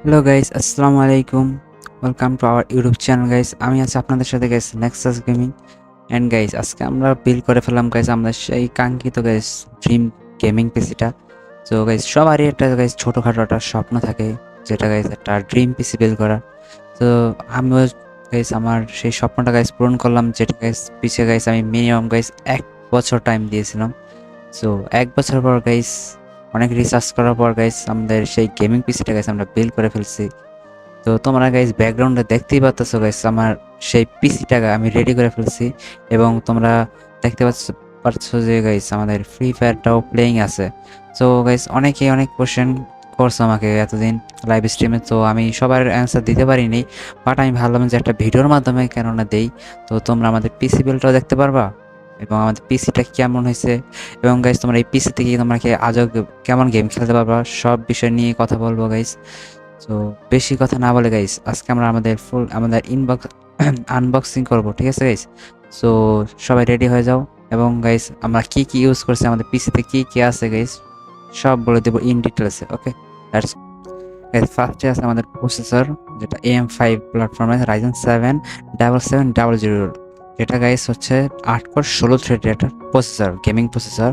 Hello guys, আসসালামু আলাইকুম। Welcome to our YouTube channel guys. আমি আছি আপনাদের সাথে guys Nexus gaming. And guys আজকে আমরা বিল্ড করে ফেললাম গাইস আমরা সেই কাঙ্ক্ষিত গাইস ড্রিম গেমিং পিসিটা। তো গাইস সবারই একটা গাইস ছোটোখাটো একটা স্বপ্ন থাকে, যেটা গাইস একটা ড্রিম পিসি বিল্ড করা। তো আমিও গাইস আমার সেই স্বপ্নটা গাইস পূরণ করলাম, যেটা গাইস পিছিয়ে গাইস আমি মিনিমাম গাইস 1 বছর টাইম দিয়েছিলাম। সো 1 বছর পর গাইস অনেক রিসার্চ করার পর গাইস আমাদের সেই গেমিং পিসিটা গাইস আমরা বিল্ড করে ফেলছি। তো তোমরা গাইস ব্যাকগ্রাউন্ডে দেখতেই পাচ্ছ গাইস আমার সেই পিসিটা আমি রেডি করে ফেলছি, এবং তোমরা দেখতে পাচ্ছ যে গাইস আমাদের ফ্রি ফায়ারটাও প্লেইং আছে। তো গাইস অনেকেই অনেক কোশ্চেন করছে আমাকে এতদিন লাইভ স্ট্রিমে, তো আমি সবার অ্যান্সার দিতে পারিনি। বাট আমি ভাবলাম যে একটা ভিডিওর মাধ্যমে কেননা দেই, তো তোমরা আমাদের পিসি বিল্ডটাও দেখতে পারবা এবং আমাদের পিসিটা কেমন হয়েছে, এবং গাইস তোমরা এই পিসি থেকে তোমরা কি আজও কেমন গেম খেলতে পারবা, সব বিষয় নিয়ে কথা বলবো গাইস। তো বেশি কথা না বলে গাইস আজকে আমরা আমাদের ইনবক্স আনবক্সিং করব, ঠিক আছে গাইস? সো সবাই রেডি হয়ে যাও, এবং গাইস আমরা কি কি ইউজ করছি, আমাদের পিসিতে কি কি আছে গাইস সব বলে দেবো ইন ডিটেলসে। ওকে, দ্যাটস গাইস। ফার্স্টে আছে আমাদের প্রসেসর, যেটা AM5 প্ল্যাটফর্মে Ryzen 7 7700, এটা গাইস হচ্ছে 8 কোর 16 থ্রেডের একটা প্রসেসর, গেমিং প্রসেসর।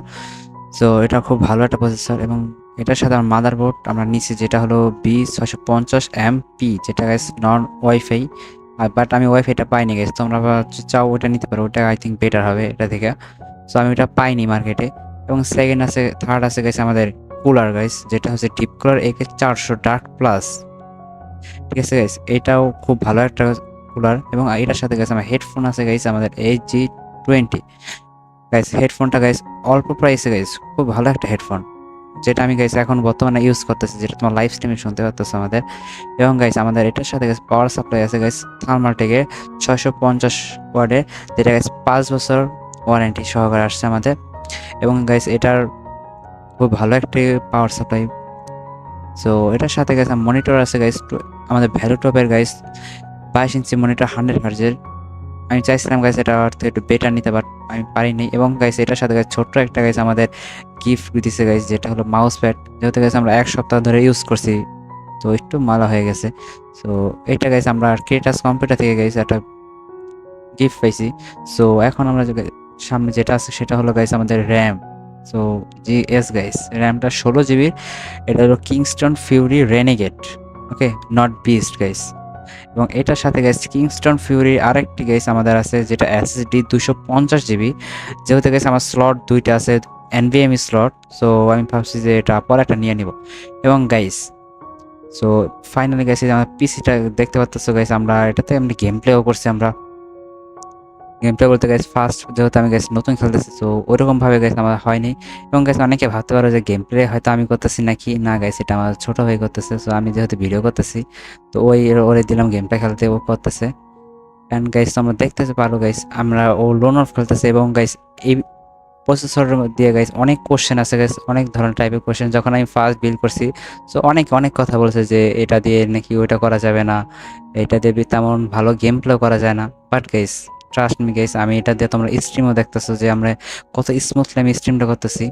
সো এটা খুব ভালো একটা প্রসেসর, এবং এটার সাথে আমার মাদারবোর্ড আমরা নিচ্ছি, যেটা হলো B650MP, যেটা গাইস নন ওয়াইফাই। বাট আমি ওয়াইফাইটা পাইনি গাইস, তোমরা চাও ওটা নিতে পারো, ওটা আই থিঙ্ক বেটার হবে এটা থেকে। সো আমি ওটা পাইনি মার্কেটে। এবং থার্ড আছে গাইস আমাদের কুলার গাইস, যেটা হচ্ছে deep cooler AK400 dark plus, ঠিক আছে গাইস? এটাও খুব ভালো একটা কুলার। এবং এটার সাথে গাইস আমার হেডফোন আছে গাইস, আমাদের HG20 গাইস। হেডফোনটা গাইস অল্প প্রাইসে গাইস, খুব ভালো একটা হেডফোন, যেটা আমি গাইস এখন বর্তমানে ইউজ করতেছি, যেটা তোমার লাইভ স্ট্রিমে শুনতে পাচ্ছ আমাদের। এবং গাইস আমাদের এটার সাথে গাইস পাওয়ার সাপ্লাই আছে গাইস থার্মালটেকের 650 ওয়াটের, যেটা গাইস 5 বছর ওয়ারেন্টি সহকারে আসছে আমাদের। এবং গাইস এটার খুব ভালো একটি পাওয়ার সাপ্লাই। সো এটার সাথে গাইস মনিটর আছে গাইস, আমাদের ভ্যালুটপের গাইস 22 ইঞ্চি মনিটর 100 হার্জের। আমি চাইছিলাম গাইস এটা অর্থে একটু বেটার নিতে, বাট আমি পারিনি। এবং গাইস এটার সাথে গাইস ছোট্ট একটা গাইস আমাদের গিফট দিছে গাইস, যেটা হলো মাউস প্যাড, যেহেতু গাইস আমরা 1 সপ্তাহ ধরে ইউজ করছি, তো একটু মালা হয়ে গেছে। সো এটা গাইস আমরা ক্রিয়েটাস কম্পিউটার থেকে গাইস একটা গিফট পাইছি। সো এখন আমরা সামনে যেটা আছে সেটা হলো গাইস আমাদের র্যাম। সো গাইস র্যামটা 16 জিবির, এটা হলো Kingston Fury Renegade, okay, not Beast guys. এবং এটার সাথে গাইস কিংস্টন ফিউরির আরেকটি গাইস আমাদের আছে, যেটা SSD 250 জিবি, যেহেতু গাইস আমার স্লট দুইটা আছে, NVMe স্লট। সো আমি ভাবছি যে এটা পরে একটা নিয়ে নিব। এবং গাইস সো ফাইনালি গাইস আমার পিসিটা দেখতে পাচ্ছ গাইস, আমরা এটাতে এমনি গেম প্লেও করছি। আমরা গেম প্লে করতে গাইস ফার্স্ট, যেহেতু আমি গাইস নতুন খেলতেছি, তো ওইরকম ভাবে গাইস আমার হয়নি। এবং গাইস অনেকে ভাবতে পারো যে গেম প্লে হয়তো আমি করতেছি নাকি, না গাইস এটা আমার ছোট ভাই করতেছে। সো আমি যেহেতু ভিডিও করতেছি, তো ওরে দিলাম গেমটা খেলতে, ও করতেছে। অ্যান্ড গাইস তোমরা দেখতে পারো গাইস আমরা ও লোন অফ খেলতেছে। এবং গাইস এই প্রসেসর দিয়ে গাইস অনেক কোশ্চেন আছে গাইস, অনেক ধরনের টাইপের কোশ্চেন। যখন আমি ফার্স্ট বিল্ড করছি, সো অনেক অনেক কথা বলেছে যে এটা দিয়ে নাকি ওইটা করা যাবে না, এটা দিয়ে তেমন ভালো গেম প্লে করা যায় না। But guys trust me guys, আমি এটা দিয়ে তোমরা স্ট্রিমও দেখতেছো যে আমরা কত স্মুথলি আমি স্ট্রিমটা করতেছি।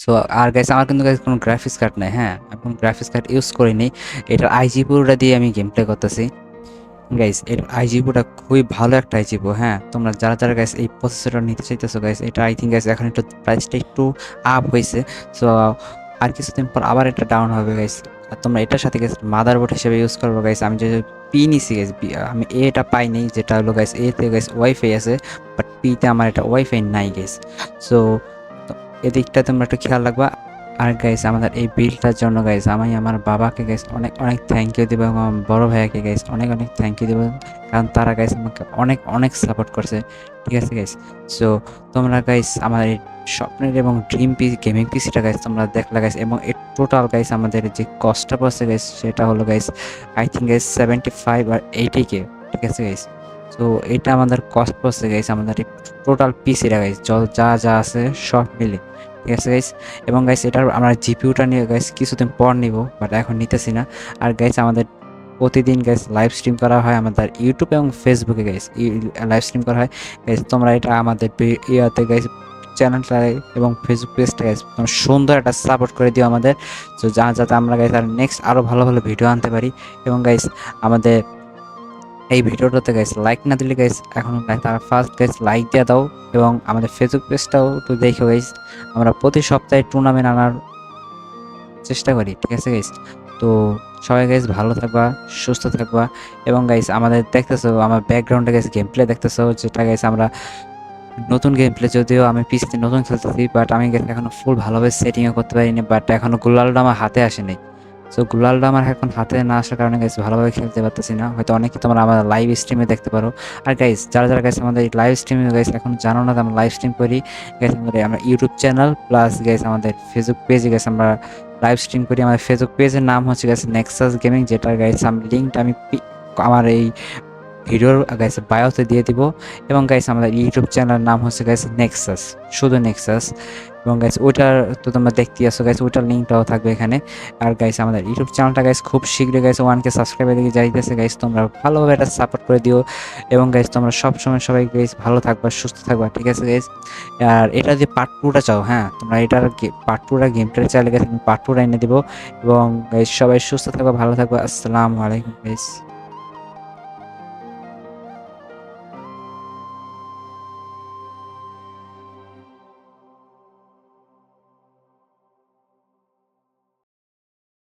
সো আর গাইস আমার কিন্তু গাইস কোনো গ্রাফিক্স কার্ড নাই, হ্যাঁ আমি কোনো গ্রাফিক্স কার্ড ইউজ করিনি, এটার আইজিপুরটা দিয়ে আমি গেম প্লে করতেছি। গাইস এর আইজিপিওটা খুবই ভালো একটা আইজিপিও। হ্যাঁ তোমরা যারা যারা গাইস এই প্রসেসরটা নিতে চাইতেছো গাইস, এটা আই থিঙ্ক গাইস এখন একটু প্রাইসটা একটু আপ হয়েছে। সো আর কিছুদিন পর আবার এটা ডাউন হবে গাইস। আর তোমরা এটার সাথে গাইস মাদারবোর্ড হিসেবে ইউজ করবো গাইস। আমি যে পি নিছি গাইস, আমি এটা পাইনি, যেটা হলো গাইস এতে গাইস ওয়াইফাই আছে, বাট পিতে আমার এটা ওয়াইফাই নাই গাইস। সো এদিকটা তোমরা একটু খেয়াল রাখবা। আর গাইস আমাদের এই বিলটার জন্য গাইস আমি আমার বাবাকে গাইস অনেক অনেক থ্যাংক ইউ দেবো, এবং আমার বড় ভাইয়াকে গাইস অনেক অনেক থ্যাংক ইউ দেবো, কারণ তারা গাইস আমাকে অনেক অনেক সাপোর্ট করছে, ঠিক আছে গাইস? সো তোমরা গাইস আমার এই স্বপ্নের এবং ড্রিম গেমিং পিসিটা গাইস তোমরা দেখলা গাইস, এবং এর টোটাল গাইস আমাদের যে কস্টটা পড়ছে গাইস, সেটা হলো গাইস আই থিঙ্ক গাইস 75 আর 80K, ঠিক আছে গাইস? সো এটা আমাদের কস্ট পড়ছে গাইস, আমাদের টোটাল পিসিটা গাইস যা যা আছে সব মিলে, ঠিক আছে গাইস? এবং গাইস এটার আমরা জিপিইউটা নিয়ে গাইস কিছুদিন পর নিব, বাট এখন নিতেছি না। আর গাইস আমাদের প্রতিদিন গাইস লাইভ স্ট্রিম করা হয় আমাদের ইউটিউব এবং ফেসবুকে গাইস, লাইভ স্ট্রিম করা হয় গাইস। তোমরা এটা আমাদের ইয়াতে গাইস চ্যানেলটা এবং ফেসবুক পেজটা গাইস তোমরা সুন্দর একটা সাপোর্ট করে দিও আমাদের, তো যাতে আমরা গাইস আর নেক্সট আরও ভালো ভালো ভিডিও আনতে পারি। এবং গাইস আমাদের এই ভিডিওটাতে গাইস লাইক না দিলে গাইস এখন তারা ফার্স্ট গাইস লাইক দিয়ে দাও, এবং আমাদের ফেসবুক পেজটাও একটু দেখো গাইস। আমরা প্রতি সপ্তাহে টুর্নামেন্ট আনার চেষ্টা করি, ঠিক আছে গাইস? তো সবাই গাইস ভালো থাকবা, সুস্থ থাকবা। এবং গাইস আমাদের দেখতেছো আমার ব্যাকগ্রাউন্ডে গাইস গেম প্লে দেখতেছো, যেটা গাইস আমরা নতুন গেম প্লে, যদিও আমি পিসিতে নতুন খেলতেছি, বাট আমি গাইস এখনো ফুল ভালোভাবে সেটিংও করতে পারিনি, বাট এখনো গুলালটা আমার হাতে আসেনি। সো গুলালটা আমার এখন হাতে না আসার কারণে গাইস ভালোভাবে খেলতে পারতেছি না। হয়তো অনেকে তোমরা আমার লাইভ স্ট্রিমে দেখতে পারো। আর গাইস যারা যারা গাইস আমাদের লাইভ স্ট্রিমে গাইস এখন জানো না, আমরা লাইভ স্ট্রিম করি গাইস। আমরা ইউটিউব চ্যানেল প্লাস গাইস আমাদের ফেসবুক পেজে গাইস আমরা লাইভ স্ট্রিম করি। আমাদের ফেসবুক পেজের নাম হচ্ছে গাইস নেক্সাস গেমিং, যেটা গাইস আমি লিঙ্কটা আমি আমার এই ভিডিওর গাইস বায়োতে দিয়ে দিব। এবং গাইস আমাদের ইউটিউব চ্যানেলের নাম হচ্ছে গাইস নেক্সাস, শুধু নেক্সাস। এবং গাইস ওইটার তো তোমরা দেখতেই আসো গাইস, ওইটার লিঙ্কটাও থাকবে এখানে। আর গাইস আমাদের ইউটিউব চ্যানেলটা গাইস খুব শীঘ্রই গাইস 1K সাবস্ক্রাইবার দিকে যাইতেছে গাইস, তোমরা ভালোভাবে এটা সাপোর্ট করে দিও। এবং গাইস তোমরা সবসময় সবাই গাইস ভালো থাকবা, সুস্থ থাকবা, ঠিক আছে গাইস? আর এটা যে পার্ট 2টা চাও, হ্যাঁ তোমরা এটার পার্ট 2টা গেম প্লে চাইলে গাইস আমি পার্ট 2টা এনে দিব। এবং গাইস সবাই সুস্থ থাকবা, ভালো থাকবা। আসসালামু আলাইকুম গাইস।